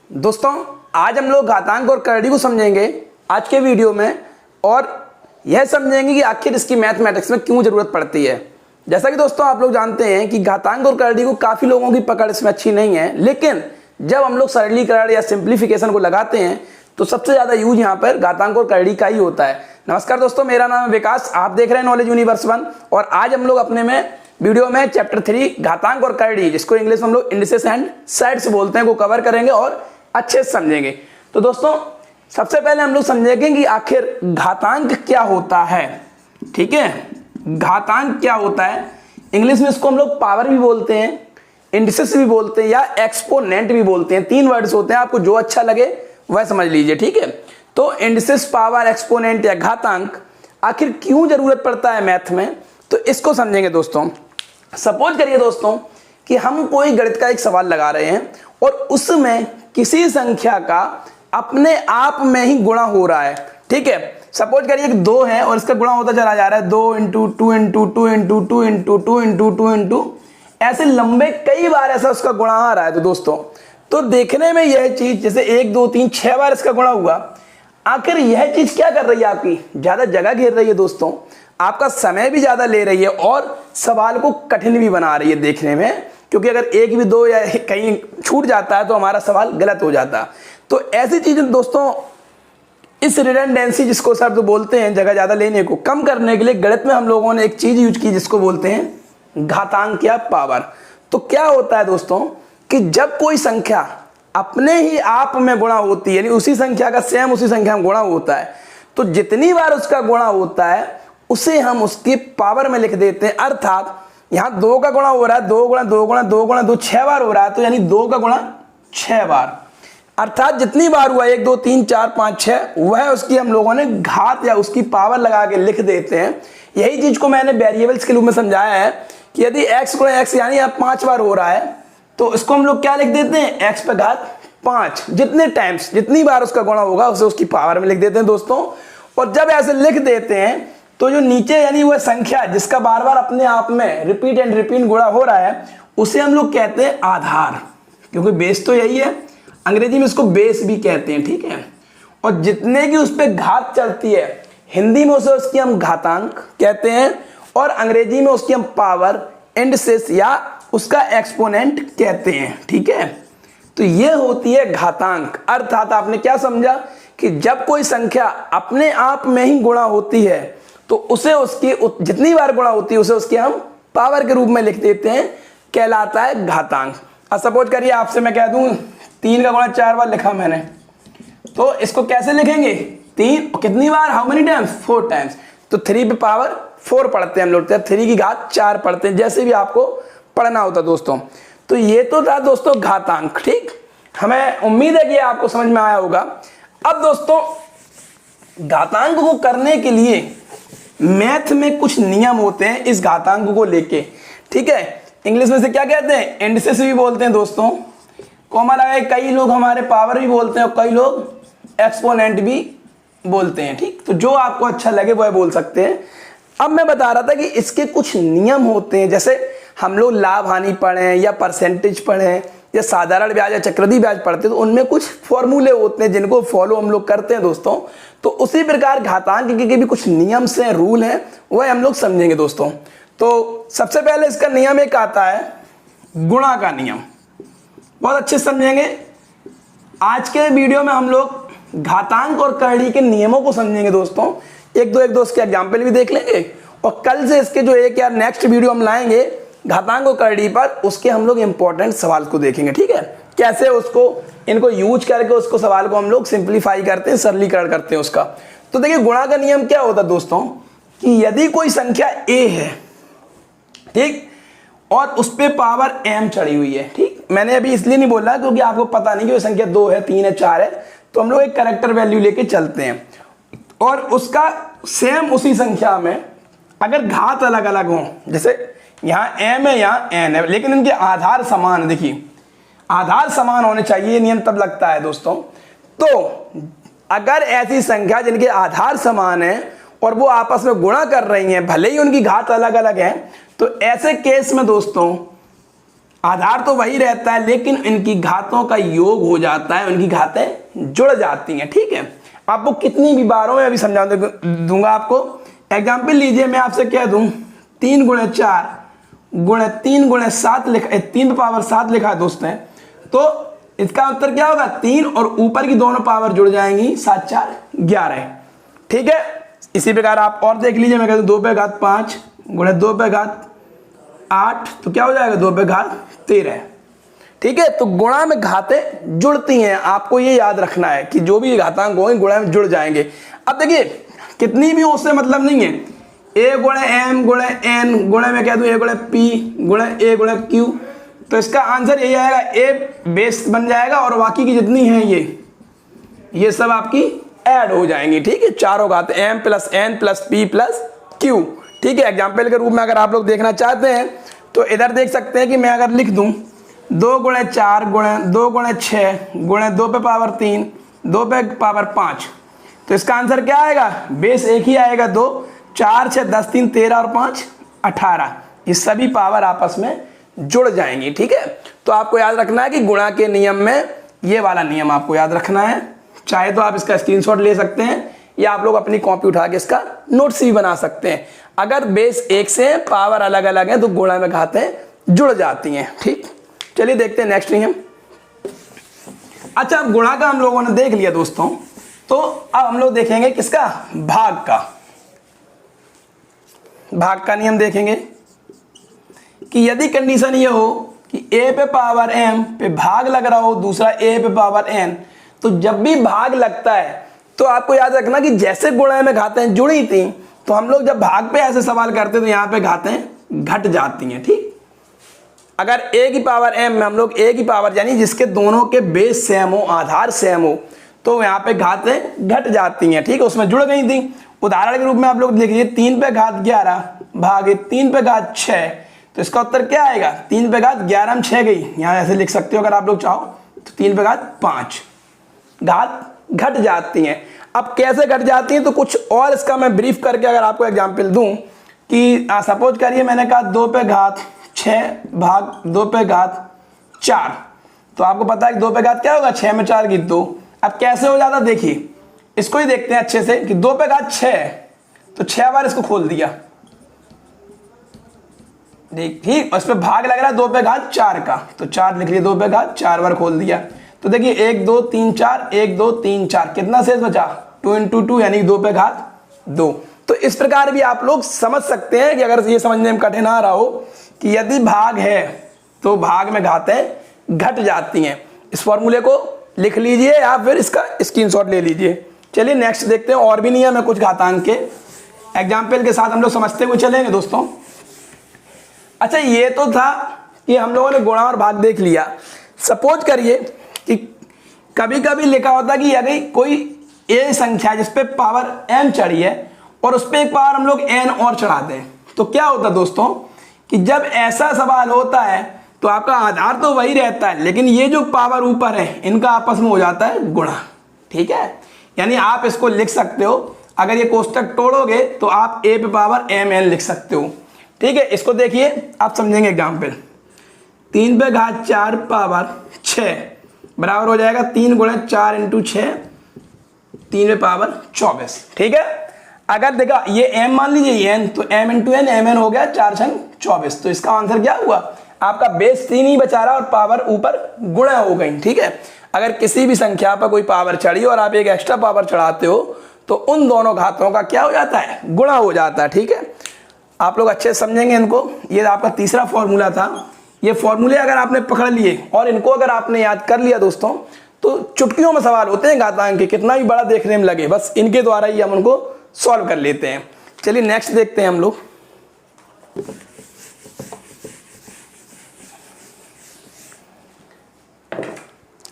दोस्तों आज हम लोग घातांक और करड़ी को समझेंगे आज के वीडियो में और यह समझेंगे कि आखिर इसकी मैथमेटिक्स में क्यों ज़रूरत पड़ती है। जैसा कि दोस्तों आप लोग जानते हैं कि घातांक और करड़ी को काफ़ी लोगों की पकड़ इसमें अच्छी नहीं है, लेकिन जब हम लोग सरलीकरण या सिंप्लीफिकेशन को लगाते हैं तो सबसे ज़्यादा यूज यहाँ पर घातांक और करड़ी का ही होता है। नमस्कार दोस्तों, मेरा नाम है विकास, आप देख रहे हैं नॉलेज यूनिवर्स 1 और आज हम लोग अपने में वीडियो में चैप्टर 3 घातांक और करड़ी, जिसको इंग्लिश में हम लोग इंडिसेस एंड साइड्स बोलते हैं, को कवर करेंगे और अच्छे से समझेंगे। तो दोस्तों सबसे पहले हम लोग समझेंगे कि आखिर घातांक क्या होता है। ठीक है, घातांक क्या होता है, इंग्लिश में इसको हम लोग पावर भी बोलते हैं, इंडिसेस भी बोलते हैं या एक्सपोनेंट भी बोलते हैं। 3 वर्ड्स होते हैं, आपको जो अच्छा लगे वह समझ लीजिए। ठीक है, तो इंडिसेस, पावर, एक्सपोनेंट या घातांक आखिर क्यों जरूरत पड़ता है मैथ में, तो इसको समझेंगे दोस्तों। सपोज करिए दोस्तों कि हम कोई गणित का एक सवाल लगा रहे हैं और उसमें किसी संख्या का अपने आप में ही गुणा हो रहा है। ठीक है, सपोज करिए कि 2 है और इसका गुणा होता चला जा रहा है, 2 into 2 into 2 into 2 into 2 into 2 into, ऐसे लंबे कई बार ऐसा उसका गुणा आ रहा है। तो दोस्तों तो देखने में यह चीज जैसे 1 2 3 6 बार इसका गुणा हुआ, आखिर यह चीज क्या कर रही है, आपकी ज्यादा जगह घेर रही है दोस्तों, आपका समय भी ज्यादा ले रही है और सवाल को कठिन भी बना रही है देखने में, क्योंकि अगर 1 भी 2 या कहीं छूट जाता है तो हमारा सवाल गलत हो जाता है। तो ऐसी चीजें दोस्तों, इस रिडंडेंसी जिसको शब्द बोलते हैं, जगह ज्यादा लेने को कम करने के लिए गणित में हम लोगों ने एक चीज यूज की जिसको बोलते हैं घातांक या पावर। तो क्या होता है दोस्तों कि जब कोई संख्या अपने ही आप में गुणा होती है, यानी उसी संख्या का सेम उसी संख्या में गुणा होता है, तो जितनी बार उसका गुणा होता है उसे हम उसकी पावर में लिख देते हैं। अर्थात यहां 2 का गुणा हो रहा है, 2 गुणा 2 गुणा 2 गुणा 2 6 बार हो रहा है, तो यानी 2 का गुणा 6 बार, अर्थात जितनी बार हुआ 1 2 3 4 5 6, वह उसकी हम लोगों ने घात या उसकी पावर लगा के लिख देते हैं। यही चीज को मैंने वेरिएबल्स के रूप में समझाया है कि यदि x गुणा x यानी अब 5 बार हो रहा है, तो इसको हम लोग क्या लिख देते हैं, x पे घात 5। जितने टाइम्स जितनी बार उसका गुणा होगा उसे उसकी पावर में लिख देते हैं दोस्तों। और जब ऐसे लिख देते हैं तो जो नीचे यानी वह संख्या जिसका बार बार अपने आप में रिपीट एंड रिपीट गुणा हो रहा है, उसे हम लोग कहते हैं आधार, क्योंकि बेस तो यही है, अंग्रेजी में इसको बेस भी कहते हैं। ठीक है, और जितने की उस पर घात चलती है, हिंदी में उसे उसकी हम घातांक कहते हैं और अंग्रेजी में उसकी हम पावर, इंडिसेस या उसका एक्सपोनेंट कहते हैं। ठीक है, तो ये होती है घातांक। अर्थात आपने क्या समझा कि जब कोई संख्या अपने आप में ही गुणा होती है तो उसे उसकी जितनी बार गुणा होती है उसे उसकी हम पावर के रूप में लिख देते हैं, कहलाता है घातांक। अब सपोज करिए आपसे मैं कह दूं 3 का गुणा 4 बार लिखा मैंने, तो इसको कैसे लिखेंगे, 3 कितनी बार, हाउ मेनी टाइम्स, 4 टाइम्स, तो 3 पे पावर 4 पढ़ते हैं हम लोग, 3 की घात 4 पढ़ते हैं, जैसे भी आपको पढ़ना होता दोस्तों। तो ये तो था दोस्तों घातांक। ठीक, हमें उम्मीद है कि आपको समझ में आया होगा। अब दोस्तों घातांक को करने के लिए मैथ में कुछ नियम होते हैं इस घातांक को लेके। ठीक है, इंग्लिश में से क्या कहते हैं, इंडिसेस भी बोलते हैं दोस्तों, कॉमा लगाए, कई लोग हमारे पावर भी बोलते हैं और कई लोग एक्सपोनेंट भी बोलते हैं। ठीक, तो जो आपको अच्छा लगे वह बोल सकते हैं। अब मैं बता रहा था कि इसके कुछ नियम होते हैं, जैसे हम लोग लाभ हानि पढ़ें या परसेंटेज पढ़ें या साधारण ब्याज या चक्रवृद्धि ब्याज पढ़ते हैं, तो उनमें कुछ फॉर्मूले होते हैं जिनको फॉलो हम लोग करते हैं दोस्तों। तो उसी प्रकार घातांक के भी कुछ नियम से रूल हैं, वह हम लोग समझेंगे दोस्तों। तो सबसे पहले इसका नियम एक आता है गुणा का नियम, बहुत अच्छे समझेंगे। आज के वीडियो में हम लोग घातांक और करड़ी के नियमों को समझेंगे दोस्तों। एक दो इसके एग्जाम्पल भी देख लेंगे और कल से इसके जो एक या नेक्स्ट वीडियो हम लाएंगे घातांक और करड़ी पर, उसके हम लोग इंपॉर्टेंट सवाल को देखेंगे। ठीक है, कैसे उसको इनको यूज करके उसको सवाल को हम लोग सिंप्लीफाई करते हैं, सरलीकरण करते हैं उसका। तो देखिए गुणा का नियम क्या होता है दोस्तों कि यदि कोई संख्या a है, ठीक, और उस पे पावर m चढ़ी हुई है। ठीक, मैंने अभी इसलिए नहीं बोला क्योंकि आपको पता नहीं कि वो संख्या 2 है 3 है 4 है, तो हम लोग एक कैरेक्टर वैल्यू लेके चलते हैं और उसका सेम उसी संख्या में अगर घात अलग अलग हो, जैसे यहाँ m है यहाँ n है, लेकिन इनके आधार समान है। देखिए आधार समान होने चाहिए, नियम तब लगता है दोस्तों। तो अगर ऐसी संख्या जिनके आधार समान है और वो आपस में गुणा कर रही हैं, भले ही उनकी घात अलग अलग है, तो ऐसे केस में दोस्तों आधार तो वही रहता है लेकिन इनकी घातों का योग हो जाता है, उनकी घातें जुड़ जाती हैं। ठीक है, आपको कितनी भी बारों में अभी समझा दूंगा आपको। एग्जाम्पल लीजिए, मैं आपसे कह दूं 3 गुणे 4 गुणे 3 गुणे 7 लिखा, 3 पे पावर 7 लिखा है दोस्तों, तो इसका उत्तर क्या होगा 3 और ऊपर की दोनों पावर जुड़ जाएंगी, 7 4 11। ठीक है, इसी प्रकार आप और देख लीजिए, मैं कहता हूं 2 पे घात 5 गुणे 2 पे घात 8, तो क्या हो जाएगा 2 पे घात 13। ठीक है, तो गुणा में घातें जुड़ती हैं, आपको ये याद रखना है कि जो भी घातांक होंगे गुणा में जुड़ जाएंगे। अब देखिए कितनी भी उससे मतलब नहीं है, a गुणे m गुणे n गुणे में कह दूं a गुणे p गुणे a गुणे q, तो इसका आंसर यही आएगा, a बेस बन जाएगा और बाकी की जितनी है ये सब आपकी ऐड हो जाएंगी। ठीक है, चारों घात m plus n plus p plus q। ठीक है, एग्जाम्पल के रूप में अगर आप लोग देखना चाहते हैं तो इधर देख सकते हैं कि मैं अगर लिख दूं 2 गुणे 4 गुणे 2 गुणे 6 गुणे 2 पे पावर 3 2 पे पावर 5, तो इसका आंसर क्या आएगा, बेस एक ही आएगा 2, 4 6 10 3 13 और 5 18, ये सभी पावर आपस में जुड़ जाएंगी। ठीक है, तो आपको याद रखना है कि गुणा के नियम में ये वाला नियम आपको याद रखना है। चाहे तो आप इसका स्क्रीनशॉट ले सकते हैं या आप लोग अपनी कॉपी उठा के इसका नोट्स भी बना सकते हैं। अगर बेस एक से पावर अलग अलग है तो गुणा में घातें जुड़ जाती हैं। ठीक, चलिए देखते हैं नेक्स्ट नियम। अच्छा, अब गुणा का हम लोगों ने देख लिया दोस्तों, तो अब हम लोग देखेंगे किसका, भाग का नियम देखेंगे कि यदि कंडीशन ये हो कि a पे पावर m पे भाग लग रहा हो, दूसरा a पे पावर n, तो जब भी भाग लगता है तो आपको याद रखना कि जैसे गुणा में घातें जुड़ी थी, तो हम लोग जब भाग पे ऐसे सवाल करते तो यहां पे घातें घट जाती हैं। ठीक, अगर a की पावर m में हम लोग a की पावर यानी जिसके दोनों के बेस सेम हो, आधार सेम हो, तो यहाँ पे घातें घट जाती हैं। ठीक है, उसमें जुड़ गई थी। उदाहरण के रूप में आप लोग देखिए 3 पे घात 11 भागे 3 पे घात 6, तो इसका उत्तर क्या आएगा, 3 पे घात 11 में 6 गई, यहाँ ऐसे लिख सकते हो अगर आप लोग चाहो तो 3 पे घात 5, घात घट जाती हैं। अब कैसे घट जाती हैं, तो कुछ और इसका मैं ब्रीफ करके अगर आपको एग्जांपल दूं कि सपोज करिए मैंने कहा 2 पे घात 6 भाग 2 पे घात 4, तो आपको पता है कि 2 पे घात क्या होगा, 6 में 4 की 2। अब कैसे हो जाता, देखिए इसको ही देखते हैं अच्छे से कि 2 पे घात 6, तो 6 बार इसको खोल दिया, ठीक, उस पर भाग लग रहा है 2 पे घात 4 का, तो 4 लिख लिया, 2 पे घात 4 बार खोल दिया, तो देखिए 1 2 3 4 1 2 3 4, कितना शेष बचा, 2 इंटू 2 यानी 2 पे घात 2। तो इस प्रकार भी आप लोग समझ सकते हैं कि अगर ये समझने में कठिन आ रहा हो कि यदि भाग है तो भाग में घातें घट जाती हैं। इस फॉर्मूले को लिख लीजिए या फिर इसका स्क्रीनशॉट ले लीजिए। चलिए नेक्स्ट देखते हैं, और भी नियम है कुछ घातांक के, एग्जाम्पल के साथ हम लोग समझते हुए चलेंगे दोस्तों। अच्छा, ये तो था कि हम लोगों ने गुणा और भाग देख लिया। सपोज करिए कि कभी कभी लिखा होता कि यदि कोई a संख्या जिस पे पावर m चढ़ी है और उस पर एक पावर हम लोग n और चढ़ा दें, तो क्या होता दोस्तों कि जब ऐसा सवाल होता है तो आपका आधार तो वही रहता है, लेकिन ये जो पावर ऊपर है इनका आपस में हो जाता है गुणा। ठीक है, यानी आप इसको लिख सकते हो, अगर ये कोष्टक तोड़ोगे तो आप a पे पावर mn लिख सकते हो। ठीक है, इसको देखिए आप समझेंगे एग्जाम्पल, 3 पे घात 4 पावर 6 बराबर हो जाएगा 3 गुणे 4 इंटू 6 3 पे पावर 24। ठीक है, अगर देखा ये m मान लीजिए ये n, तो m इंटू n mn हो गया 4 छंग 24, तो इसका आंसर क्या हुआ, आपका बेस 3 ही बचा रहा और पावर ऊपर गुणा हो गई। ठीक है, अगर किसी भी संख्या पर कोई पावर चढ़ी और आप एक एक्स्ट्रा पावर चढ़ाते हो तो उन दोनों घातों का क्या हो जाता है, गुणा हो जाता है। ठीक है, आप लोग अच्छे से समझेंगे इनको। ये आपका तीसरा फॉर्मूला था। ये फॉर्मूले अगर आपने पकड़ लिए और इनको अगर आपने याद कर लिया दोस्तों, तो चुटकियों में सवाल होते हैं घातांक के, कितना भी बड़ा देखने में लगे, बस इनके द्वारा ही हम उनको सॉल्व कर लेते हैं। चलिए नेक्स्ट देखते हैं हम लोग।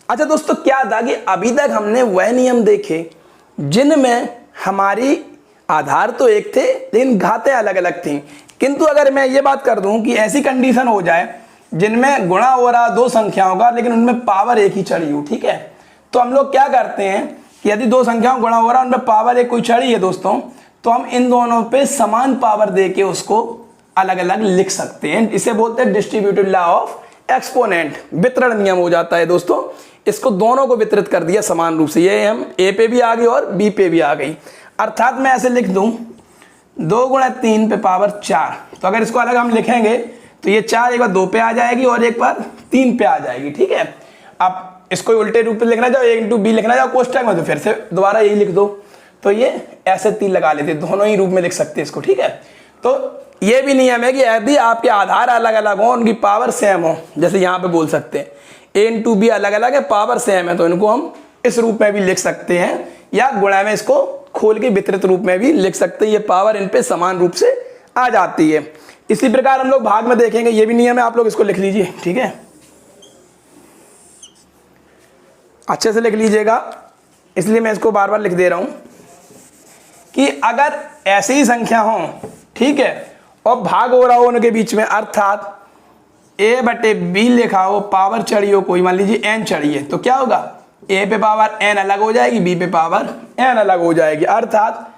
अच्छा दोस्तों, क्या था कि अभी तक हमने वह नियम देखे जिनमें हमारी आधार तो एक थे लेकिन घातें अलग अलग थीं, किंतु अगर मैं ये बात कर दूं कि ऐसी कंडीशन हो जाए जिनमें गुणा हो रहा दो संख्याओं का लेकिन उनमें पावर एक ही चढ़ी हो, ठीक है, तो हम लोग क्या करते हैं कि यदि दो संख्याओं गुणा हो रहा है उनमें पावर एक कोई चढ़ी है दोस्तों, तो हम इन दोनों पे समान पावर दे के उसको अलग अलग लिख सकते हैं। इसे बोलते हैं डिस्ट्रीब्यूटिव लॉ ऑफ एक्सपोनेंट वितरण नियम हो जाता है दोस्तों। इसको दोनों को वितरित कर दिया समान रूप से, ये हम ए पे भी आ गई और बी पे भी आ गई। अर्थात मैं ऐसे लिख दूं 2 गुणा 3 पे पावर 4। तो अगर इसको अलग हम लिखेंगे तो ये 4 एक बार 2 पे आ जाएगी और एक बार 3 पे आ जाएगी, ठीक है। अब इसको उल्टे रूप में लिखना चाहो, ए इंटू बी लिखना चाहो कोष्टक में, तो फिर से दोबारा यही लिख दो। तो ये ऐसे 3 लगा लेते, दोनों ही रूप में लिख सकते हैं इसको, ठीक है। तो ये भी नियम है कि यदि आपके आधार अलग अलग हो, उनकी पावर सेम हो, जैसे यहाँ पे बोल सकते हैं ए इंटू बी अलग अलग है, पावर सेम है, तो इनको हम इस रूप में भी लिख सकते हैं, या गुणा में इसको खोल के वितरित रूप में भी लिख सकते हैं। ये पावर इन पे समान रूप से आ जाती है। इसी प्रकार हम लोग भाग में देखेंगे, ये भी नियम है, आप लोग इसको लिख लीजिए, ठीक है, अच्छे से लिख लीजिएगा, इसलिए मैं इसको बार बार लिख दे रहा हूं कि अगर ऐसी ही संख्या हो, ठीक है, और भाग हो रहा हो उनके बीच में, अर्थात a बटे b लिखा हो, पावर चढ़ी हो कोई, मान लीजिए n चढ़ी है, तो क्या होगा, a पे पावर n अलग हो जाएगी, b पे पावर n अलग हो जाएगी। अर्थात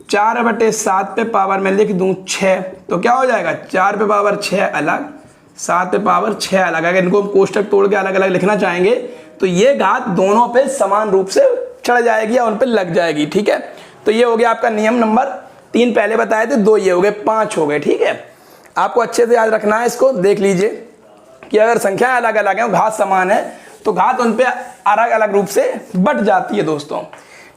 4 बटे 7 पे पावर मैं लिख दूं 6, तो क्या हो जाएगा 4 पे पावर 6 अलग, 7 पे पावर 6 अलग। अगर इनको हम कोष्टक तोड़ के अलग अलग लिखना चाहेंगे तो ये घात दोनों पे समान रूप से चढ़ जाएगी या उन पे लग जाएगी, ठीक है। तो ये हो गया आपका नियम नंबर 3, पहले बताए थे 2, ये हो गए 5 हो गए, ठीक है। आपको अच्छे से याद रखना है, इसको देख लीजिए कि अगर संख्याएं अलग अलग हैं, घात समान है, तो घात उन पे अलग अलग रूप से बट जाती है दोस्तों,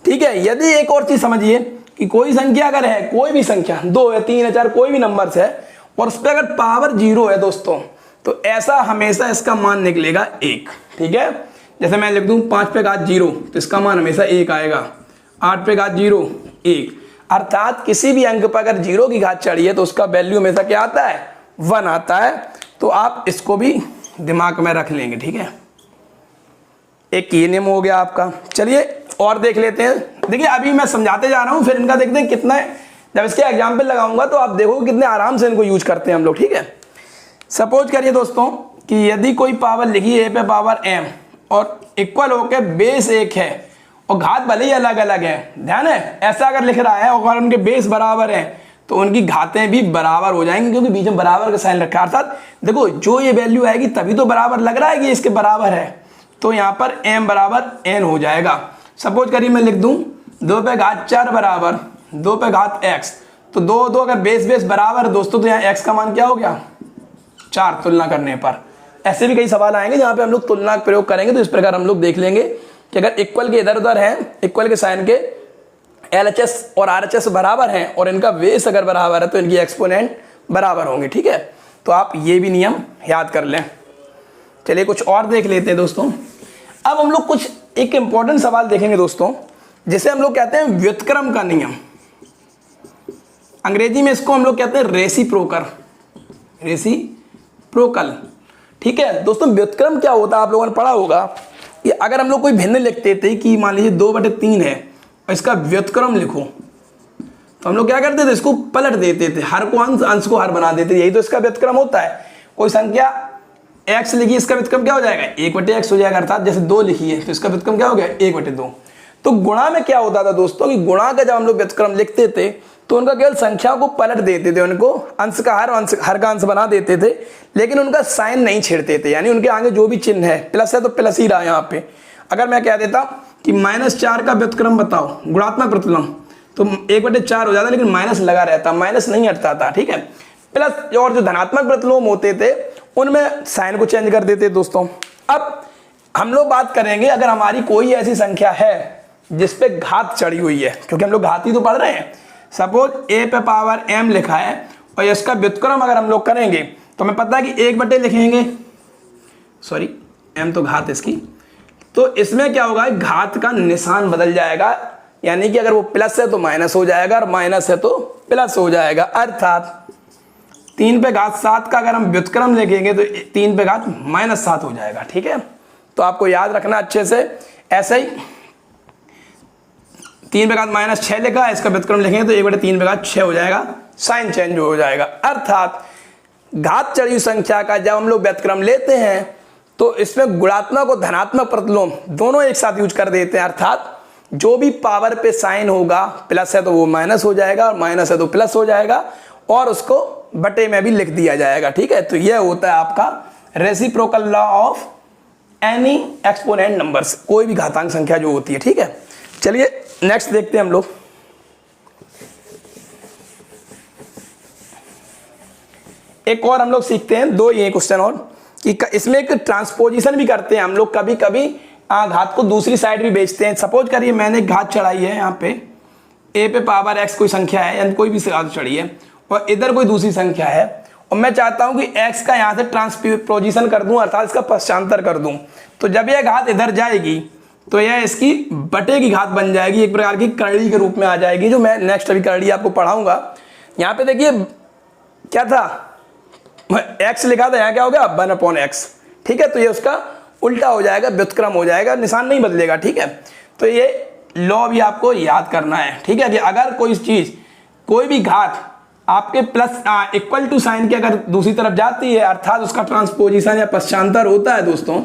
ठीक है। यदि एक और चीज समझिए कि कोई संख्या अगर है, कोई भी संख्या 2 है, 3 है, 4 कोई भी नंबर है, और उस पर अगर पावर 0 है दोस्तों, तो ऐसा हमेशा इसका मान निकलेगा 1, ठीक है। जैसे मैं लिख दूं 5 पे घात 0, तो इसका मान हमेशा 1 आएगा। 8 पे घात 0 1, अर्थात किसी भी अंक पर अगर 0 की घात चढ़ी है तो उसका वैल्यू हमेशा क्या आता है, 1 आता है। तो आप इसको भी दिमाग में रख लेंगे, ठीक है। एक ये नियम हो गया आपका। चलिए और देख लेते हैं। देखिए अभी मैं समझाते जा रहा हूं, फिर इनका देखते हैं कितना है, जब इसके एग्जाम्पल लगाऊंगा तो आप देखोगे कितने आराम से इनको यूज करते हैं हम लोग, ठीक है। सपोज करिए दोस्तों कि यदि कोई पावर लिखी a पे पावर m और इक्वल होकर बेस 1 है और घात भले ही अलग अलग है, ध्यान है, ऐसा अगर लिख रहा है और अगर उनके बेस बराबर है तो उनकी घातें भी बराबर हो जाएंगी, क्योंकि बीच में बराबर का साइन रखा है। अर्थात देखो जो ये वैल्यू आएगी तभी तो बराबर लग रहा है कि इसके बराबर है, तो यहाँ पर m बराबर n हो जाएगा। सपोज करिए मैं लिख दूं 2 पे घात 4 बराबर 2 पे घात x, तो 2 अगर बेस बराबर है दोस्तों, तो यहाँ x का मान क्या हो गया 4 तुलना करने पर। ऐसे भी कई सवाल आएंगे जहां पे हम लोग तुलना का प्रयोग करेंगे, तो इस प्रकार हम लोग देख लेंगे कि अगर इक्वल के इधर उधर हैं, इक्वल के साइन के LHS और RHS बराबर हैं और इनका बेस अगर बराबर है तो इनकी एक्सपोनेंट बराबर होंगे, ठीक है। तो आप ये भी नियम याद कर लें। चलिए कुछ और देख लेते हैं दोस्तों। अब हम लोग कुछ एक इंपॉर्टेंट सवाल देखेंगे दोस्तों, जिसे हम लोग कहते हैं व्युत्क्रम का नियम। अंग्रेजी में इसको हम लोग कहते हैं रेसिप्रोकल, ठीक है दोस्तों। व्युत्क्रम क्या होता है आप लोगों ने पढ़ा होगा कि अगर हम लोग कोई भिन्न लिखते थे कि मान लीजिए 2/3 है और इसका व्युत्क्रम लिखो, तो हम लोग क्या करते थे, इसको पलट देते थे, हर को अंश को हर बना देते थे, यही तो इसका व्युत्क्रम होता है। कोई संख्या x लिखी, इसका व्युत्क्रम क्या हो जाएगा 1/x हो जाएगा। अर्थात जैसे 2 लिखी है तो इसका व्युत्क्रम क्या हो गया 1/2। तो गुणा में क्या होता था दोस्तों कि गुणा का जब हम लोग व्युत्क्रम लिखते थे तो उनका केवल संख्या को पलट देते थे, उनको अंश का हर का अंश बना देते थे, लेकिन उनका साइन नहीं छेड़ते थे। यानी उनके आगे जो भी चिन्ह है, प्लस है तो प्लस ही रहा यहाँ पे। अगर मैं कह देता कि -4 का व्युत्क्रम बताओ गुणात्मक प्रतिलोम, तो 1/4 हो जाता, लेकिन माइनस लगा रहता, माइनस नहीं हटता था, ठीक है। प्लस और जो धनात्मक प्रतिलोम होते थे उनमें साइन को चेंज कर देते दोस्तों। अब हम लोग बात करेंगे अगर हमारी कोई ऐसी संख्या है जिसपे घात चढ़ी हुई है, क्योंकि हम लोग घात ही तो पढ़ रहे हैं। सपोज a पे पावर m लिखा है और इसका व्युत्क्रम अगर हम लोग करेंगे तो हमें पता है कि 1/, लिखेंगे, सॉरी m तो घात इसकी, तो इसमें क्या होगा घात का निशान बदल जाएगा, यानी कि अगर वो प्लस है तो माइनस हो जाएगा और माइनस है तो प्लस हो जाएगा। अर्थात 3 पे घात 7 का अगर हम व्युत्क्रम लिखेंगे तो 3 पे घात -7 हो जाएगा, ठीक है। तो आपको याद रखना अच्छे से। ऐसे ही 3 पे घात -6 लिखा है, इसका व्युत्क्रम लिखेंगे तो 1/3 पे घात 6 हो जाएगा, साइन चेंज हो जाएगा। अर्थात घात चढ़ी संख्या का जब हम लोग व्युत्क्रम लेते हैं तो इसमें गुणात्मक और धनात्मक प्रतिलोम दोनों एक साथ यूज कर देते हैं। अर्थात जो भी पावर पे साइन होगा, प्लस है तो वो माइनस हो जाएगा और माइनस है तो प्लस हो जाएगा, और उसको बटे में भी लिख दिया जाएगा, ठीक है। तो यह होता है आपका reciprocal law of any exponent numbers, कोई भी घातांक संख्या जो होती है, ठीक है। चलिए नेक्स्ट देखते हैं हम लोग। एक और हम लोग सीखते हैं, दो ये क्वेश्चन और, कि इसमें एक ट्रांसपोजिशन भी करते हैं हम लोग, कभी कभी घात को दूसरी साइड भी बेचते हैं। सपोज करिए मैंने घात चढ़ाई है यहाँ पे a पे पावर x कोई संख्या है, यानी कोई भी घात चढ़ी है, और इधर कोई दूसरी संख्या है, और मैं चाहता हूं कि x का यहाँ से ट्रांसपोजिशन कर दूं, अर्थात इसका पश्चांतर कर दूं। तो जब यह घात इधर जाएगी तो यह इसकी बटे की घात बन जाएगी, एक प्रकार की करड़ी के रूप में आ जाएगी, जो मैं नेक्स्ट अभी करड़ी आपको पढ़ाऊंगा। यहाँ पे देखिए क्या था, x लिखा था, यहाँ क्या हो गया 1/x, ठीक है। तो ये उसका उल्टा हो जाएगा, व्युत्क्रम हो जाएगा, निशान नहीं बदलेगा, ठीक है। तो ये लॉ भी आपको याद करना है, ठीक है, कि अगर कोई चीज, कोई भी घात आपके प्लस इक्वल टू साइन की अगर दूसरी तरफ जाती है, अर्थात उसका ट्रांसपोजिशन या पश्चांतर होता है दोस्तों,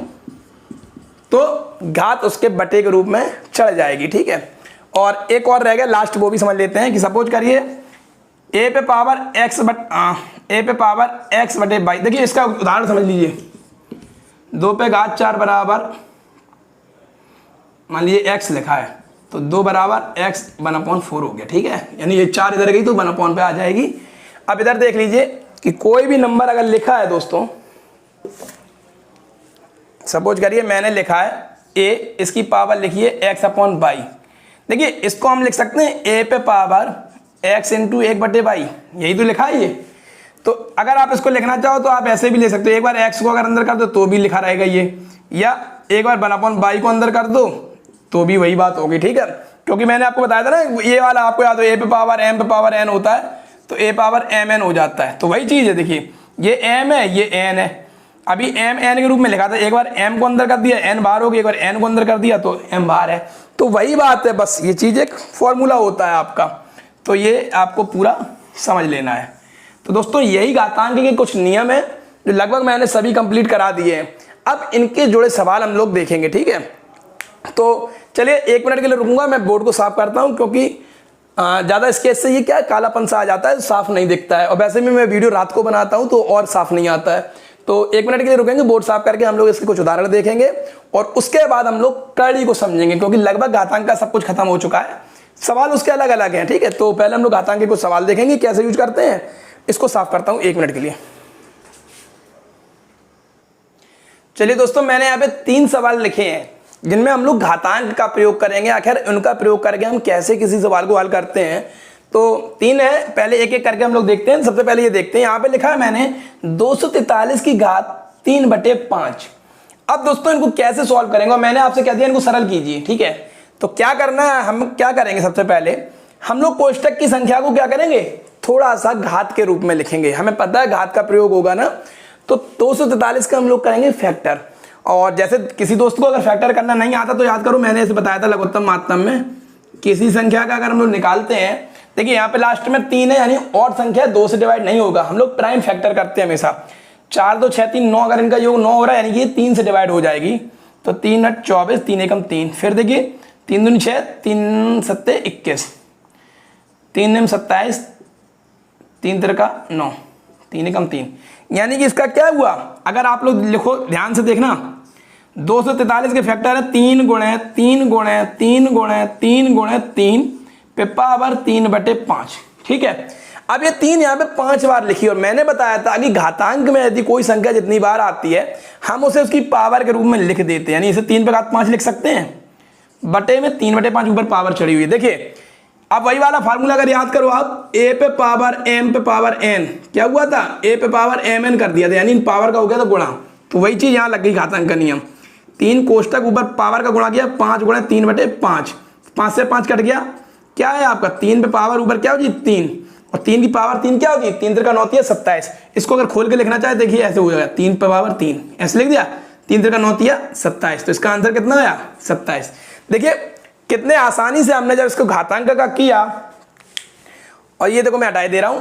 तो घात उसके बटे के रूप में चढ़ जाएगी, ठीक है। और एक और रह गया लास्ट, वो भी समझ लेते हैं, कि सपोज करिए a पे पावर x बटे बाई। देखिए इसका उदाहरण समझ लीजिए, 2 पे घात 4 बराबर, मान लीजिए x लिखा है, तो 2 बराबर x 1/4 हो गया, ठीक है। यानी ये 4 इधर गई तो 1/4 पे आ जाएगी। अब इधर देख लीजिए कि कोई भी नंबर अगर लिखा है दोस्तों, सपोज करिए मैंने लिखा है a, इसकी पावर लिखिए x/22। देखिए इसको हम लिख सकते हैं a पे पावर x इंटू 1/22, यही तो लिखा है ये। तो अगर आप इसको लिखना चाहो तो आप ऐसे भी ले सकते हो, एक बार x को अगर अंदर कर दो तो भी लिखा रहेगा ये, या एक बार 1/22 को अंदर कर दो तो भी वही बात होगी, ठीक है। क्योंकि मैंने आपको बताया था ना, ये वाला आपको याद हो, a पे पावर m पे पावर n होता है, तो a पावर mn हो जाता है। तो वही चीज है, देखिए ये m है, ये n है। अभी m n के रूप में लिखा था, एक बार m को अंदर कर दिया n बाहर हो गया, एक बार n को अंदर कर दिया तो m बाहर है। तो वही बात है, बस ये चीज एक फॉर्मूला होता है आपका, तो ये आपको पूरा समझ लेना है। तो दोस्तों यही घातांक के कुछ नियम है जो लगभग मैंने सभी कंप्लीट करा दिए हैं। अब इनके जुड़े सवाल हम लोग देखेंगे, ठीक है। तो चलिए 1 मिनट के लिए रुकूंगा, मैं बोर्ड को साफ करता हूं, क्योंकि ज़्यादा स्केच से ये क्या कालापन सा आ जाता है, साफ नहीं दिखता है, और वैसे भी मैं वीडियो रात को बनाता हूं तो और साफ नहीं आता है। तो 1 मिनट के लिए रुकेंगे, बोर्ड साफ करके हम लोग इसके कुछ उदाहरण देखेंगे, और उसके बाद हम लोग करड़ी को समझेंगे, क्योंकि लगभग घातांक का सब कुछ खत्म हो चुका है, सवाल उसके अलग अलग हैं, ठीक है। तो पहले हम लोग घातांक के कुछ सवाल देखेंगे, कैसे यूज करते हैं। इसको साफ करता हूं 1 मिनट के लिए। चलिए दोस्तों, मैंने यहाँ पे 3 सवाल लिखे हैं जिनमें हम लोग घातांक का प्रयोग करेंगे। आखिर उनका प्रयोग करके हम कैसे किसी सवाल को हल करते हैं, तो 3 है, पहले एक एक करके हम लोग देखते हैं। सबसे पहले ये देखते हैं, यहाँ पे लिखा है मैंने 243 की घात 3/5। अब दोस्तों इनको कैसे सॉल्व करेंगे, और मैंने आपसे कह दिया इनको सरल कीजिए, ठीक है। तो क्या करना है, हम क्या करेंगे, सबसे पहले हम लोग कोष्टक की संख्या को क्या करेंगे, थोड़ा सा घात के रूप में लिखेंगे। हमें पता है घात का प्रयोग होगा ना, तो 243 का हम लोग करेंगे फैक्टर। और जैसे किसी दोस्त को अगर फैक्टर करना नहीं आता तो याद करो, मैंने ऐसे बताया था लघुत्तम माध्यम में, किसी संख्या का अगर हम लोग निकालते हैं, देखिए यहाँ पे लास्ट में 3 है, यानी और संख्या 2 से डिवाइड नहीं होगा, हम लोग प्राइम फैक्टर करते हैं हमेशा। 4 2 6 3 9, अगर इनका योग 9 हो रहा है, यानी कि 3 से डिवाइड हो जाएगी, तो 3 8 24, 3 1 3। फिर देखिए 3 दूनी 6, 3 7 21, 3 9 27, 3 3 का 9, 3 1 3। यानी कि इसका क्या हुआ, अगर आप लोग लिखो ध्यान से देखना, 243 के फैक्टर है 3 गुणे 3 गुणे 3 गुणे 3 गुणे 3 पे पावर 3/5, ठीक है। अब ये 3 यहाँ पे 5 बार लिखी, और मैंने बताया था कि घातांक में यदि कोई संख्या जितनी बार आती है हम उसे उसकी पावर के रूप में लिख देते हैं, यानी इसे 3 पे घात 5 लिख सकते हैं, बटे में 3/5 ऊपर पावर चढ़ी हुई है। देखिए अब वही वाला फार्मूला अगर याद करो आप, a पे पावर m पे पावर n, क्या हुआ था, a पे पावर mn कर दिया था, यानी पावर का हो गया था गुणा। तो वही चीज यहाँ लग गई घातांक का नियम, 3 कोष्टक ऊपर पावर का गुणा किया, 5 गुणे 3/5, 5 से 5 कट गया, क्या है आपका 3 पे पावर ऊपर क्या होगी 3, और 3 की पावर 3 क्या होगी, 3 3 का 9 है 27। इसको अगर खोल के लिखना चाहे देखिए ऐसे हो जाएगा, 3 पे पावर 3 ऐसे लिख दिया, 3 3 का 9 27। तो इसका आंसर कितना आया 27। देखिए कितने आसानी से हमने जब इसको घातांक का किया, और ये देखो मैं हटाए दे रहा हूं,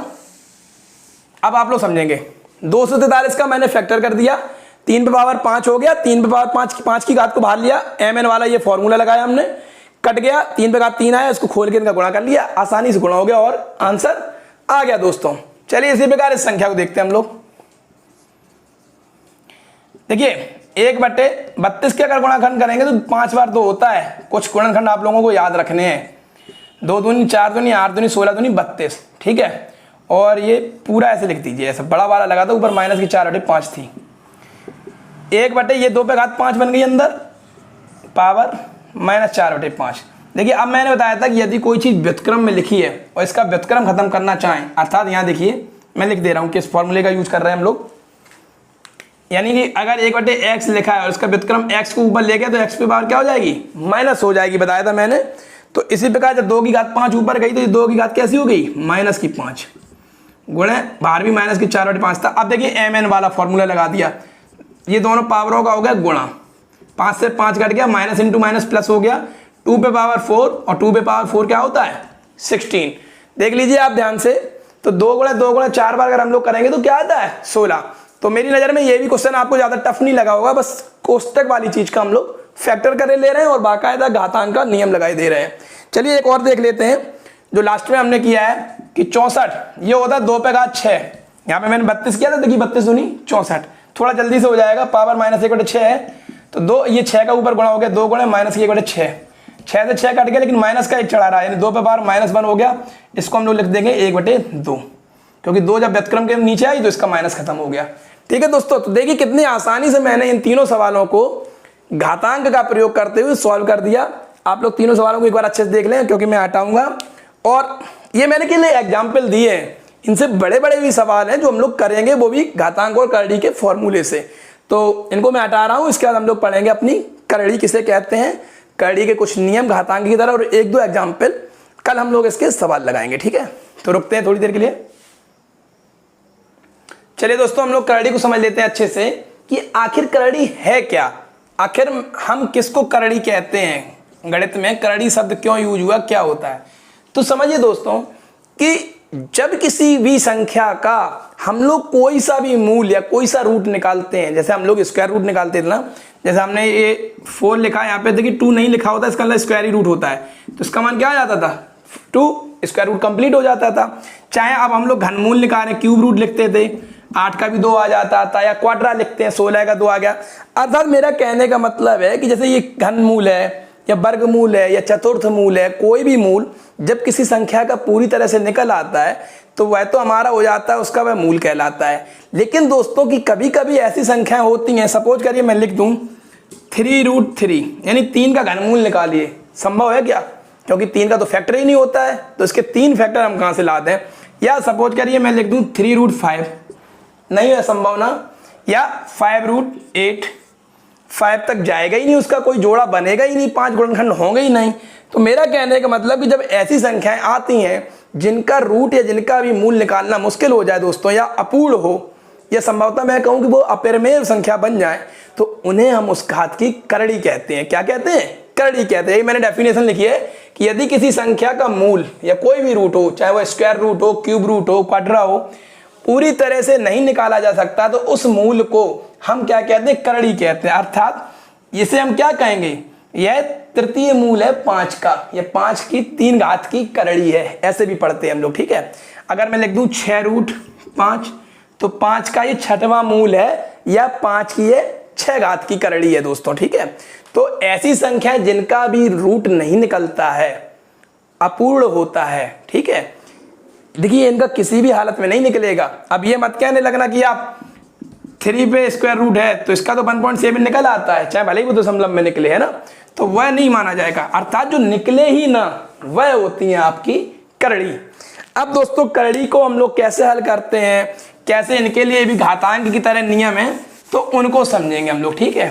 अब आप लोग समझेंगे। 243 का मैंने फैक्टर कर दिया, 3 पे पावर 5 हो गया, 3 पे पावर 5 की घात को बाहर लिया, mn वाला ये फॉर्मूला लगाया हमने, कट गया, 3 पे घात 3 आया, इसको खोल के इनका गुणा कर लिया, आसानी से गुणा हो गया और आंसर आ गया दोस्तों। चलिए इसी प्रकार इस संख्या को देखते हैं हम लोग। देखिए 1/32 के अगर गुणाखंड करेंगे तो 5 बार तो होता है। कुछ गुणनखंड आप लोगों को याद रखने हैं, 2 दूनी 4 दूनी 8 दूनी 16 दूनी 32, ठीक है। और ये पूरा ऐसे लिख दीजिए, ऐसा बड़ा वाला लगा था ऊपर माइनस की 4/5 थी। 1/2 बन गई अंदर, पावर -4/5। देखिए अब मैंने बताया था कि यदि कोई चीज़ व्युत्क्रम में लिखी है और इसका व्युत्क्रम खत्म करना चाहें, अर्थात यहाँ देखिए मैं लिख दे रहा हूँ किस फॉर्मूले का यूज कर रहे हैं हम लोग, यानी कि अगर 1/x लिखा है और इसका व्युत्क्रम x को ऊपर ले गया तो x की पावर क्या हो जाएगी, माइनस हो जाएगी, बताया था मैंने। तो इसी प्रकार जब 2⁵5 ऊपर गई तो 2 कैसी हो गई, -5 गुणे बाहर भी -4/5 था। अब देखिए mn वाला फॉर्मूला लगा दिया, ये दोनों पावरों का हो गया गुणा, 5 से 5 कट गया, माइनस इंटू माइनस प्लस हो गया, 2⁴ और 2⁴ क्या होता है 16। देख लीजिए आप ध्यान से, तो 2 × 4 बार अगर हम लोग करेंगे तो क्या आता है 16। तो मेरी नज़र में ये भी क्वेश्चन आपको ज़्यादा टफ नहीं लगा होगा, बस कोष्टक वाली चीज़ का हम लोग फैक्टर करे ले रहे हैं और बाकायदा घातांक का नियम लगाए दे रहे हैं। चलिए एक और देख लेते हैं, जो लास्ट में हमने किया है कि 64 ये होता है 2⁵6, यहाँ पे मैंने 32 किया था, देखिए 32 दूनी 64, थोड़ा जल्दी से हो जाएगा, पावर -1/6 है तो 2, ये 6 का ऊपर गुणा हो गया, 2 गुणे -1/6, 6 से 6 कट गया लेकिन माइनस का 1 चढ़ा रहा है, यानी 2 पे पावर -1 हो गया। इसको हम लोग लिख देंगे 1/2, क्योंकि 2 जब व्युत्क्रम के नीचे आई तो इसका माइनस खत्म हो गया। ठीक है दोस्तों, तो देखिए कितनी आसानी से मैंने इन तीनों सवालों को घातांक का प्रयोग करते हुए सॉल्व कर दिया। आप लोग तीनों सवालों को एक बार अच्छे से देख लें, क्योंकि मैं हटाऊंगा और ये मैंने के लिए एग्जाम्पल दिए हैं, इनसे बड़े बड़े भी सवाल हैं जो हम लोग करेंगे, वो भी घातांक और करड़ी के फॉर्मूले से। तो इनको मैं हटा रहा हूँ, इसके बाद हम लोग पढ़ेंगे अपनी करड़ी किसे कहते हैं, करड़ी के कुछ नियम घातांक की तरह और 1-2 एग्जाम्पल कल हम लोग इसके सवाल लगाएंगे। ठीक है, तो रुकते हैं थोड़ी देर के लिए। चलिए दोस्तों, हम लोग करड़ी को समझ लेते हैं अच्छे से कि आखिर करड़ी है क्या, आखिर हम किसको करड़ी कहते हैं, गणित में करड़ी शब्द क्यों यूज हुआ, क्या होता है। तो समझिए दोस्तों कि जब किसी भी संख्या का हम लोग कोई सा भी मूल या कोई सा रूट निकालते हैं, जैसे हम लोग स्क्वायर रूट निकालते थे ना, जैसे हमने ये 4 लिखा है, यहाँ पे देखिए 2 नहीं लिखा होता, इसका मतलब स्क्वायर ही रूट होता है, तो इसका मान क्या आ जाता था 2, स्क्वायर रूट कंप्लीट हो जाता था। चाहे अब हम लोग घनमूल निकालें, क्यूब रूट लिखते थे, 8 का भी 2 आ जाता था, या क्वाड्रा लिखते हैं 16 का 2 आ गया। अर्थात मेरा कहने का मतलब है कि जैसे ये घनमूल है या वर्गमूल है या चतुर्थ मूल है, कोई भी मूल जब किसी संख्या का पूरी तरह से निकल आता है तो वह तो हमारा हो जाता है, उसका वह मूल कहलाता है। लेकिन दोस्तों की कभी कभी ऐसी संख्याएं होती हैं, सपोज करिए मैं लिख दूं 3√3, यानी 3 का घनमूल निकालिए, संभव है क्या, क्योंकि 3 का तो फैक्टर ही नहीं होता है, तो इसके 3 फैक्टर हम कहाँ से लाते हैं। या सपोज करिए मैं लिख दूं 3√5, नहीं है संभव ना, या 5√8, 5 तक जाएगा ही नहीं, उसका कोई जोड़ा बनेगा ही नहीं, 5 गुणनखंड होंगे ही नहीं। तो मेरा कहने का मतलब कि जब ऐसी संख्याएं आती हैं जिनका रूट या जिनका भी मूल निकालना मुश्किल हो जाए दोस्तों, या अपूर्ण हो, या संभवतः मैं कहूं कि वो अपरिमेय संख्या बन जाए, तो उन्हें हम उस घात की करड़ी कहते हैं। क्या कहते हैं, करड़ी कहते हैं। मैंने डेफिनेशन लिखी है कि यदि किसी संख्या का मूल या कोई भी रूट हो, चाहे वो स्क्वायर रूट हो, क्यूब रूट हो, क्वाड्रा हो, पूरी तरह से नहीं निकाला जा सकता, तो उस मूल को हम क्या कहते हैं, करड़ी कहते हैं। अर्थात इसे हम क्या कहेंगे, यह तृतीय मूल है 5 का, यह 5 की 3 घात की करड़ी है, ऐसे भी पढ़ते हैं हम लोग। ठीक है, अगर मैं लिख दूं 6√5, तो 5 का ये 6वां मूल है, या 5 की ये 6 घात की करड़ी है दोस्तों। ठीक है, तो ऐसी संख्या जिनका भी रूट नहीं निकलता है, अपूर्ण होता है। ठीक है, देखिए इनका किसी भी हालत में नहीं निकलेगा। अब ये मत कहने लगना कि आप 3 पे स्क्वायर रूट है तो इसका तो 1.7 निकल आता है, चाहे भले ही वो तो दशमलव में निकले, है ना, तो वह नहीं माना जाएगा। अर्थात जो निकले ही ना, वह होती है आपकी करड़ी। अब दोस्तों करड़ी को हम लोग कैसे हल करते हैं, कैसे इनके लिए भी घातांक की तरह नियम है, तो उनको समझेंगे हम लोग। ठीक है,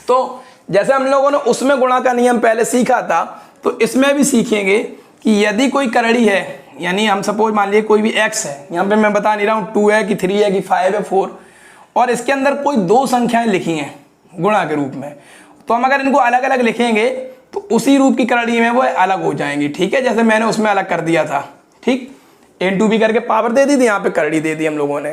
तो जैसे हम लोगों ने उसमें गुणा का नियम पहले सीखा था, तो इसमें भी सीखेंगे कि यदि कोई करड़ी है, यानी हम सपोज मान लिए कोई भी x है, यहाँ पे मैं बता नहीं रहा हूँ 2 है कि 3 है कि 5 है 4, और इसके अंदर कोई 2 संख्याएं लिखी हैं गुणा के रूप में, तो हम अगर इनको अलग अलग लिखेंगे तो उसी रूप की करड़ी में वो अलग हो जाएंगी। ठीक है, जैसे मैंने उसमें अलग कर दिया था, ठीक, a2b करके पावर दे दी थी, यहाँ पे करड़ी दे दी हम लोगों ने,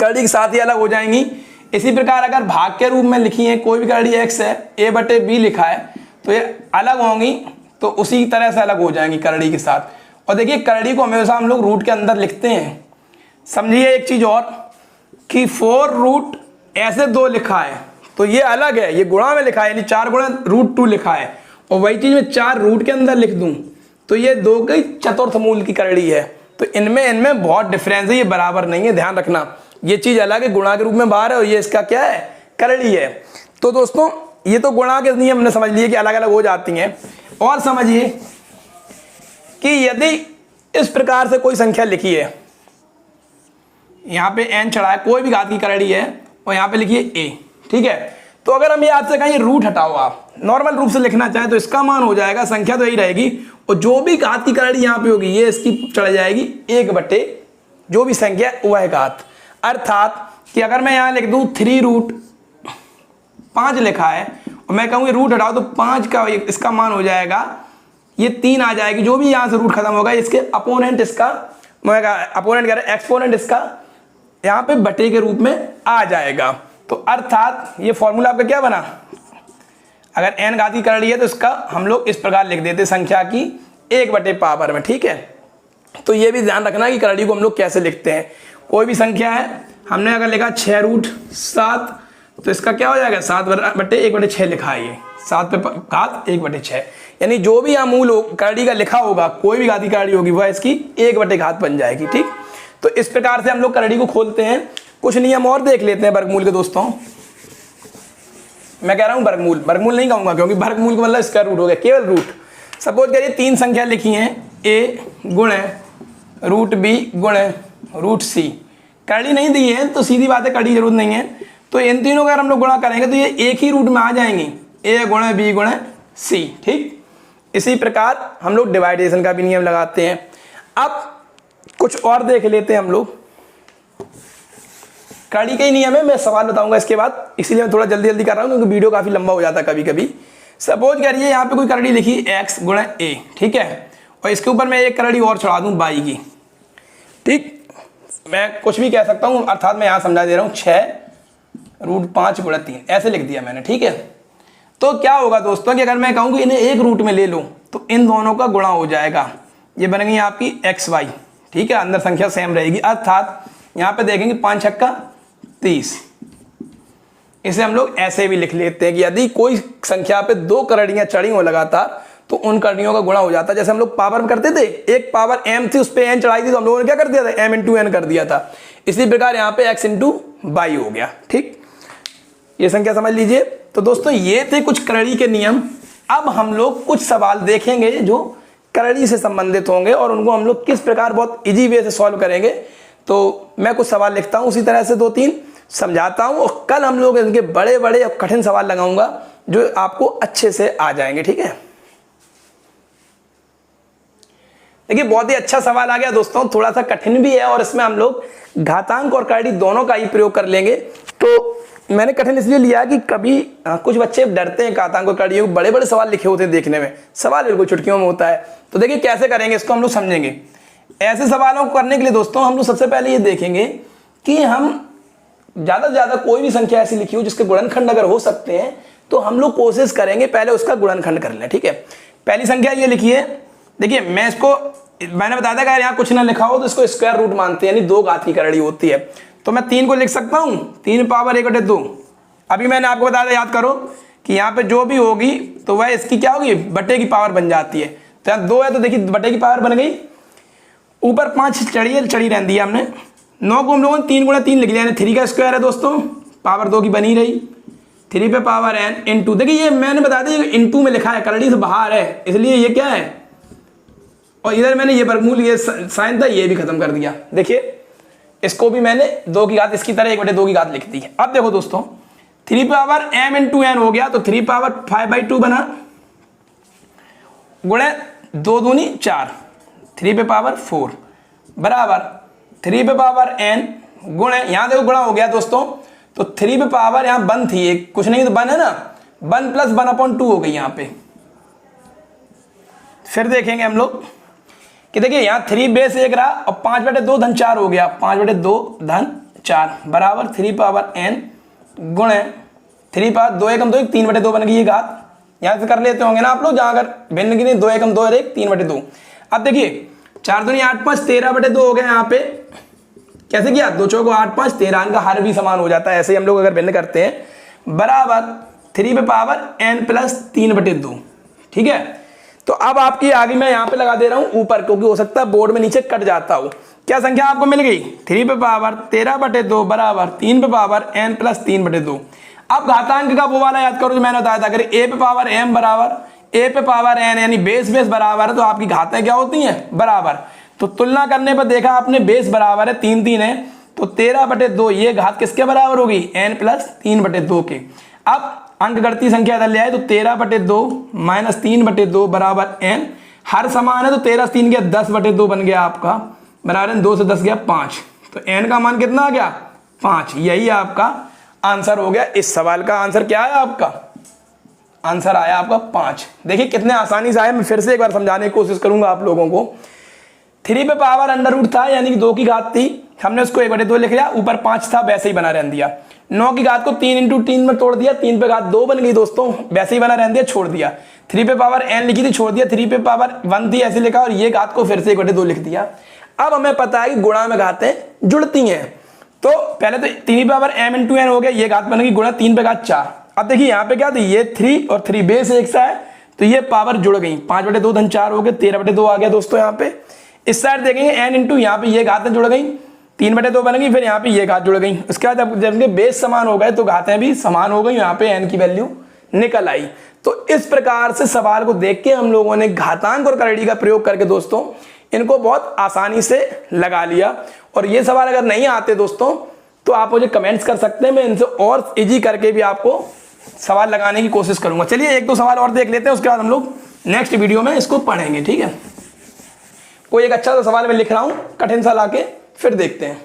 करड़ी के साथ ही अलग हो जाएंगी। इसी प्रकार अगर भाग के रूप में लिखी है, कोई भी करड़ी x है, a/b लिखा है, तो ये अलग होंगी, तो उसी तरह से अलग हो जाएंगी करड़ी के साथ। और देखिए करड़ी को हमेशा हम लोग रूट के अंदर लिखते हैं। समझिए एक चीज और कि 4√, ऐसे 2 लिखा है तो ये अलग है, ये गुणा में लिखा है, यानी 4 गुणा √2 लिखा है, और वही चीज में 4 रूट के अंदर लिख दूं तो ये 2 की चतुर्थ मूल की करड़ी है। तो इनमें बहुत डिफरेंस है, ये बराबर नहीं है, ध्यान रखना। ये चीज अलग है, गुणा के रूप में बाहर है, और ये इसका क्या है, करड़ी है। तो दोस्तों ये तो गुणा के नियम हमने समझ लिए कि अलग अलग हो जाती हैं। और समझिए कि यदि इस प्रकार से कोई संख्या लिखी है, यहाँ पे n चढ़ा है, कोई भी घात की करड़ी है, और यहाँ पे लिखिए a, ठीक है। तो अगर हम ये आपसे कहें रूट हटाओ, आप नॉर्मल रूप से लिखना चाहें तो इसका मान हो जाएगा, संख्या तो यही रहेगी, और जो भी घात की करड़ी यहाँ पे होगी ये इसकी चढ़ जाएगी 1/, जो भी संख्या वह घात। अर्थात कि अगर मैं यहाँ लिख दूँ 3√5 लिखा है, और मैं कहूँ रूट हटाओ तो 5 का इसका मान हो जाएगा, ये 3 आ जाएगी, जो भी यहाँ से रूट खत्म होगा इसके अपोनेंट इसका, मैं अपोनेंट कह रहा एक्सपोनेंट इसका यहाँ पे बटे के रूप में आ जाएगा। तो अर्थात ये फॉर्मूला आपका क्या बना, अगर n घात की करड़ी है तो इसका हम लोग इस प्रकार लिख देते संख्या की 1/पावर में, ठीक है। तो ये भी ध्यान रखना कि करड़ी को हम लोग कैसे लिखते हैं। कोई भी संख्या है, हमने अगर लिखा 6√7 तो इसका क्या हो जाएगा, 7/1/6 लिखा है, ये 7 पे घात 1/6, यानी जो भी यहाँ मूल करड़ी का लिखा होगा, कोई भी घात की करड़ी होगी वह इसकी 1/घात बन जाएगी, ठीक। तो इस प्रकार से हम लोग करड़ी को खोलते हैं। कुछ नियम और देख लेते हैं वर्गमूल के दोस्तों। मैं कह रहा हूं वर्गमूल नहीं कहूंगा, क्योंकि वर्गमूल का मतलब स्क्वायर रूट हो गया, केवल रूट। सपोज करिए 3 संख्या लिखी हैं, a गुणे √b गुणे √c, करड़ी नहीं दी है तो सीधी बात है करड़ी जरूरत नहीं है। तो इन तीनों का अगर हम लोग गुणा करेंगे तो ये एक ही रूट में आ जाएंगी, a गुणे b गुणे c, ठीक। इसी प्रकार हम लोग डिवाइडेशन का भी नियम लगाते हैं। अब कुछ और देख लेते हैं हम लोग, करड़ी के ही नियम है, मैं सवाल बताऊंगा इसके बाद, इसीलिए मैं थोड़ा जल्दी कर रहा हूं क्योंकि वीडियो काफी लंबा हो जाता है कभी कभी। सपोज करिए यहाँ पे कोई करड़ी लिखी x गुणे a, ठीक है, और इसके ऊपर मैं एक करड़ी और चढ़ा दूं y की, ठीक। मैं कुछ भी कह सकता हूं, अर्थात मैं यहाँ समझा दे रहा हूँ 6√5 गुणे 3 ऐसे लिख दिया मैंने, ठीक है। तो क्या होगा दोस्तों कि अगर मैं कहूँ कि इन्हें एक रूट में ले लो तो इन दोनों का गुणा हो जाएगा, ये बनेगी आपकी xy, ठीक है, अंदर संख्या सेम रहेगी। अर्थात यहाँ पे देखेंगे 5 छक्का 30। इसे हम लोग ऐसे भी लिख लेते हैं कि यदि कोई संख्या पे 2 करड़ियां चढ़ी हो लगातार तो उन करड़ियों का गुणा हो जाता है। जैसे हम लोग पावर में करते थे, एक पावर m थी, उस पर n चढ़ाई थी तो हम लोगों ने क्या कर दिया था, m × n कर दिया था। इसी प्रकार यहाँ पे x × y हो गया, ठीक। ये संख्या समझ लीजिए। तो दोस्तों ये थे कुछ करड़ी के नियम। अब हम लोग कुछ सवाल देखेंगे जो करड़ी से संबंधित होंगे और उनको हम लोग किस प्रकार बहुत इजी वे से सॉल्व करेंगे। तो मैं कुछ सवाल लिखता हूं, उसी तरह से 2-3 समझाता हूं, और कल हम लोग इनके बड़े बड़े और कठिन सवाल लगाऊंगा जो आपको अच्छे से आ जाएंगे, ठीक है। देखिए बहुत ही अच्छा सवाल आ गया दोस्तों, थोड़ा सा कठिन भी है और इसमें हम लोग घातांक और करड़ी दोनों का ही प्रयोग कर लेंगे। तो मैंने कठिन इसलिए लिया कि कभी कुछ बच्चे डरते हैं घातांक और करड़ियों, बड़े बड़े सवाल लिखे होते हैं देखने में, सवाल बिल्कुल चुटकियों में होता है। तो देखिए कैसे करेंगे इसको हम लोग समझेंगे। ऐसे सवालों को करने के लिए दोस्तों हम लोग सबसे पहले ये देखेंगे कि हम ज्यादा से ज्यादा कोई भी संख्या ऐसी लिखी हो जिसके गुणनखंड अगर हो सकते हैं तो हम लोग कोशिश करेंगे पहले उसका गुणनखंड कर लें, ठीक है। पहली संख्या ये लिखी है, देखिए मैंने बताया था कि यहाँ कुछ ना लिखा हो तो इसको स्क्वायर रूट मानते हैं, यानी 2 घात की करड़ी होती है। तो मैं 3 को लिख सकता हूं 3 पावर 1/2। अभी मैंने आपको बताया था, याद करो कि यहाँ पे जो भी होगी तो वह इसकी क्या होगी, बटे की पावर बन जाती है। तो यहाँ 2 है तो देखिए बटे की पावर बन गई, ऊपर 5 चढ़ी रहती है हमने, 9 को हम लोगों ने 3 × 3 लिख लिया, यानी 3 का स्क्वायर है दोस्तों, पावर 2 की बनी रही, 3 पे पावर n × देखिए ये मैंने बता दिया इंटू में लिखा है, करड़ी से बाहर है इसलिए ये क्या है, और इधर मैंने ये वर्गमूल ये साइन था ये भी खत्म कर दिया। देखिए इसको भी मैंने 2 की घात इसकी तरह 1/2 की घात लिख दी है। अब देखो दोस्तों 3 पावर m × n हो गया तो 3 पावर 5/2 बना, गुणे 2 दूनी 4, 3 पे पावर 4 बराबर 3 पे पावर n गुणे, यहां देखो गुणा हो गया दोस्तों, तो 3 पे पावर यहां 1 थी, एक कुछ नहीं तो 1 है ना, 1 + 1/2 हो गई यहां पे। फिर देखेंगे हम लोग कि देखिए यहाँ 3 बेस 1 रहा और 5/2 धन 4 हो गया, 5/2 धन 4 बराबर 3 पावर n गुणे 3 पावर 2 एकम 2 1 3/2 बन गई ये घात। यहाँ से कर लेते होंगे ना आप लोग, जहाँ अगर भिन्न गिने 2 एकम 2 1 3/2। अब देखिए 4 दूनी 8 5 13/2 हो गया यहाँ पे, कैसे किया, 2 चौको 8 5, 13 अंक का हर भी समान हो जाता है। ऐसे ही हम लोग अगर भिन्न करते हैं बराबर 3 पे पावर n प्लस 3/2। ठीक है, तो अब आपकी आगे मैं यहाँ पे लगा दे रहा हूँ ऊपर, क्योंकि हो सकता है बोर्ड में नीचे कट जाता हो। क्या संख्या आपको मिल गई, 3 पे पावर 13/2 बराबर 3 पे पावर n प्लस 3/2। अब घातांक का वो वाला याद करो जो मैंने बताया था, अगर a पे पावर m बराबर a पे पावर n यानी बेस बराबर है तो आपकी घातें क्या होती हैं, बराबर। तो तुलना करने पर देखा आपने बेस बराबर है, 3 3 है, तो 13/2 ये घात किसके बराबर होगी, n प्लस 3/2 के। अब अंक गणती संख्या इधर ले आए तो 13/2 माइनस 3/2 बराबर n, हर समान है तो 13 3 गया 10/2 बन गया आपका, बराबर 2 से 10 गया 5, तो n का मान कितना आ गया, 5। यही आपका आंसर हो गया। इस सवाल का आंसर क्या है, आपका आंसर आया आपका 5। देखिए कितने आसानी से आया, मैं फिर से एक बार समझाने की कोशिश करूंगा आप लोगों को। 3 पे पावर अंडर रूट था यानी कि 2 की घात थी, हमने उसको 1/2 लिख लिया, ऊपर 5 था वैसे ही बना रहने दिया। 9 की घात को 3 × 3 में तोड़ दिया, 3 पे घात 2 बन गई दोस्तों, वैसे ही बना रहने दिया, छोड़ दिया। 3 पे पावर n लिखी थी, छोड़ दिया, 3 पे पावर 1 थी ऐसे लिखा, और ये घात को फिर से 1/2 लिख दिया। अब हमें पता है कि गुणा में घातें जुड़ती हैं, तो पहले तो 3 पावर m × n हो गया, ये घात बनेगी गुणा 3 पे घात 4। अब देखिए यहाँ पे क्या थी, ये 3 और 3 बेस एक सा है, तो ये पावर जुड़ गई, 5/2 धन 4 हो गए, 13/2 आ गया दोस्तों। यहाँ पे इस साइड देखेंगे n इंटू यहाँ पे ये घातें जुड़ गई, 3/2 बन गई, फिर यहाँ पे ये घात जुड़ गई। उसके बाद जब बेस समान हो गए तो घातें भी समान हो गई, यहाँ पे n की वैल्यू निकल आई। तो इस प्रकार से सवाल को देख के हम लोगों ने घातांक और करड़ी का प्रयोग करके दोस्तों इनको बहुत आसानी से लगा लिया। और ये सवाल अगर नहीं आते दोस्तों तो आप मुझे कमेंट्स कर सकते हैं, मैं इनसे और इजी करके भी आपको सवाल लगाने की कोशिश करूंगा। चलिए 1-2 सवाल और देख लेते हैं, उसके बाद हम लोग नेक्स्ट वीडियो में इसको पढ़ेंगे। ठीक है, कोई एक अच्छा सा सवाल मैं लिख रहा हूं कठिन सा लाके, फिर देखते हैं।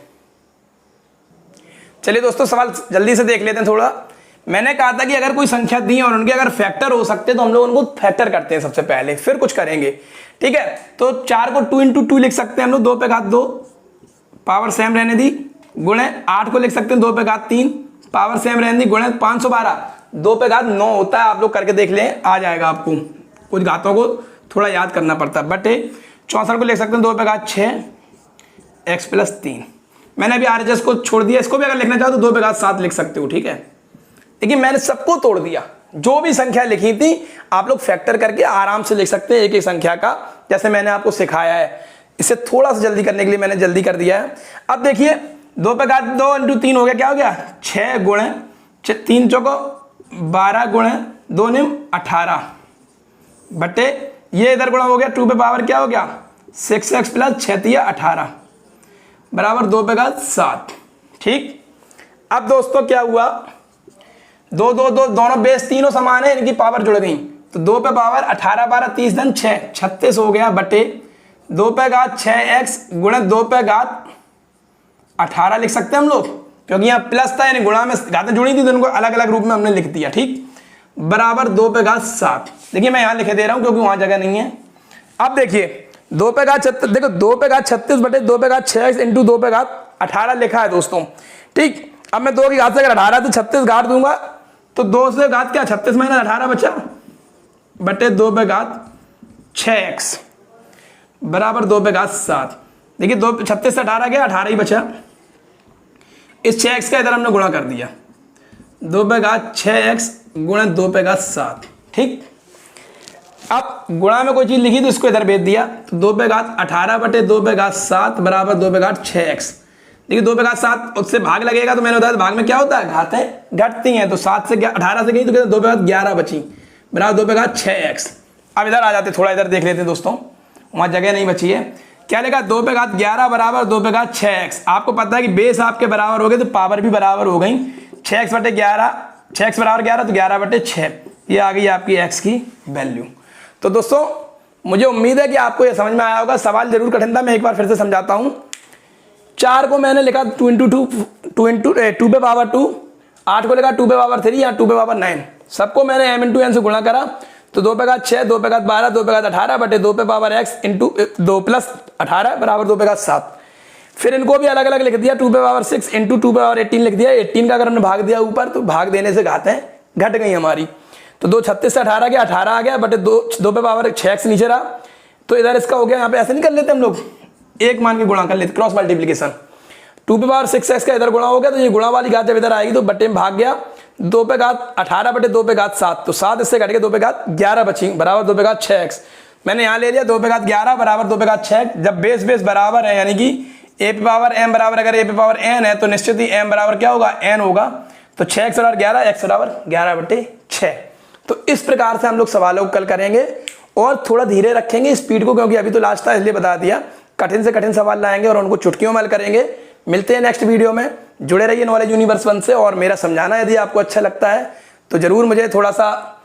चलिए दोस्तों सवाल जल्दी से देख लेते हैं थोड़ा। मैंने कहा था कि अगर कोई संख्या दी और उनके अगर फैक्टर हो सकते तो हम लोग उनको फैक्टर करते हैं सबसे पहले, फिर कुछ करेंगे। ठीक है, तो 4 को 2 × 2 लिख सकते हैं हम लोग, 2 पे घात 2 पावर सेम रहने दी, गुणे 8 को लिख सकते हैं 2 पे घात 3 पावर सेम रहने दी, गुणे 512 2 पे घात 9 होता है, आप लोग करके देख लें आ जाएगा आपको। कुछ घातों को थोड़ा याद करना पड़ता है। बटे 64 को लिख सकते हैं 2 पे घात 6 x प्लस 3। मैंने अभी RHS को छोड़ दिया, इसको भी अगर लिखना चाहो तो 2 पे घात 7 लिख सकते हो। ठीक है, लेकिन मैंने सबको तोड़ दिया, जो भी संख्या लिखी थी आप लोग फैक्टर करके आराम से लिख सकते हैं एक एक संख्या का, जैसे मैंने आपको सिखाया है। इसे थोड़ा सा जल्दी करने के लिए मैंने जल्दी कर दिया है। अब देखिए 2 पे घात 2 × 3 हो गया, क्या हो गया 6 गुणे 3 चौको 12 गुणे 2 निम 18 बटे ये इधर गुणा हो गया 2 पे पावर क्या हो गया 6x प्लस 6 × 18 बराबर 2 पे घात 7। ठीक, अब दोस्तों क्या हुआ, 2 2 2 दोनों बेस तीनों समान है, इनकी पावर जुड़ गई, तो 2 पे पावर 18 12 30 धन 6 36 हो गया, बटे 2 पे घात 6x गुणे 2 पे घात 18 लिख सकते हैं हम लोग, क्योंकि यहाँ प्लस था यानी गुणा में घातें जुड़ी थी तो इनको अलग अलग रूप में हमने लिख दिया। ठीक, बराबर 2 पे घात 7। देखिए मैं यहाँ लिखे दे रहा हूँ क्योंकि वहां जगह नहीं है। अब देखिए 2 पे घात 36, देखो 2 पे घात 36 बटे 2 पे घात 6x इंटू 2 पे घात 18 लिखा है दोस्तों। ठीक, अब मैं 2 की घात से अगर 18 तो 36 घाट दूंगा तो 2 से घात क्या 36 माइनस 18 बचा, बटे 2 पे घात 6x बराबर 2 पे घात 7। देखिए 2 36 से 18 गया, 18 ही बचा, इस 6x का इधर हमने गुणा कर दिया, 2 पे घात 6x गुणा 2 पे घात 7। ठीक, अब गुणा में कोई चीज लिखी तो इसको इधर भेज दिया, तो 2 पे घात 18 बटे 2 पे घात 7 बराबर 2 पे घात 6x। देखिए 2 पे घात 7 उससे भाग लगेगा, तो मैंने बताया भाग में क्या होता है घातें घटती हैं, तो 7 से 18 से गई तो 2 पे घात 11 बची बराबर 2 पे घात 6x। अब इधर आ जाते, थोड़ा इधर देख लेते हैं दोस्तों, वहां जगह नहीं बची है। क्या लिखा 2 पे घात 11 बराबर 2 पे घात 6x। आपको पता है कि बेस आपके बराबर हो गए तो पावर भी बराबर हो गई, 6x बटे 11, 6x बराबर 11 तो 11 बटे 6, ये आ गई आपकी x की वैल्यू। तो दोस्तों मुझे उम्मीद है कि आपको ये समझ में आया होगा। सवाल जरूर कठिन था, मैं एक बार फिर से समझाता हूं। 4 को मैंने लिखा 2 × 2 पे पावर 2, 8 को लिखा 2 पे पावर 3 या 2 पे पावर 9, सबको मैंने m × n से गुणा करा, तो 2 पे घात 6, 2 पे घात 12, 2 पे घात 18 बटे 2 पे पावर x इंटू 2 प्लस 18 बराबर 2 पे घात 7। फिर इनको भी अलग अलग लिख दिया, 2 पे पावर 6 इंटू 2 पे पावर 18 लिख दिया। 18 का अगर हमने भाग दिया ऊपर तो भाग देने से घातें घट गई हमारी, तो 2 36 से 18 गया, 18 आ गया बटे 2 पे पावर 6x नीचे रहा, तो इधर इसका हो गया। यहाँ पे ऐसे नहीं कर लेते हम लोग, एक मान के गुणा कर लेते, क्रॉस मल्टीप्लीकेशन। 2 पे पावर 6x का इधर गुणा हो गया, तो ये गुणा वाली घात जब इधर आएगी तो बट्टे में भाग गया, 2 पे घात 18 बटे 2 पे घात 7, तो 7 इससे घट के 2 पे घात 11 बची बराबर 2 पे घात 6x। मैंने यहाँ ले लिया 2 पे घात 11 बराबर 2 पे घात 6। जब बेस बेस बराबर है यानी कि a पे पावर m बराबर, अगर a पे पावर n है तो निश्चित ही m बराबर क्या होगा, n होगा। तो 6x बराबर 11, x बराबर 11 बटे 6। तो इस प्रकार से हम लोग सवालों को कल करेंगे और थोड़ा धीरे रखेंगे स्पीड को, क्योंकि अभी तो लास्ट था इसलिए बता दिया। कठिन से कठिन सवाल लाएंगे और उनको चुटकियों में हल करेंगे। मिलते हैं नेक्स्ट वीडियो में। जुड़े रहिए नॉलेज यूनिवर्स 1 से, और मेरा समझाना यदि आपको अच्छा लगता है तो जरूर मुझे थोड़ा सा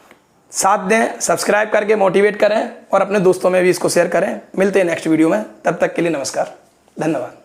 साथ दें, सब्सक्राइब करके मोटिवेट करें और अपने दोस्तों में भी इसको शेयर करें। मिलते हैं नेक्स्ट वीडियो में, तब तक के लिए नमस्कार, धन्यवाद।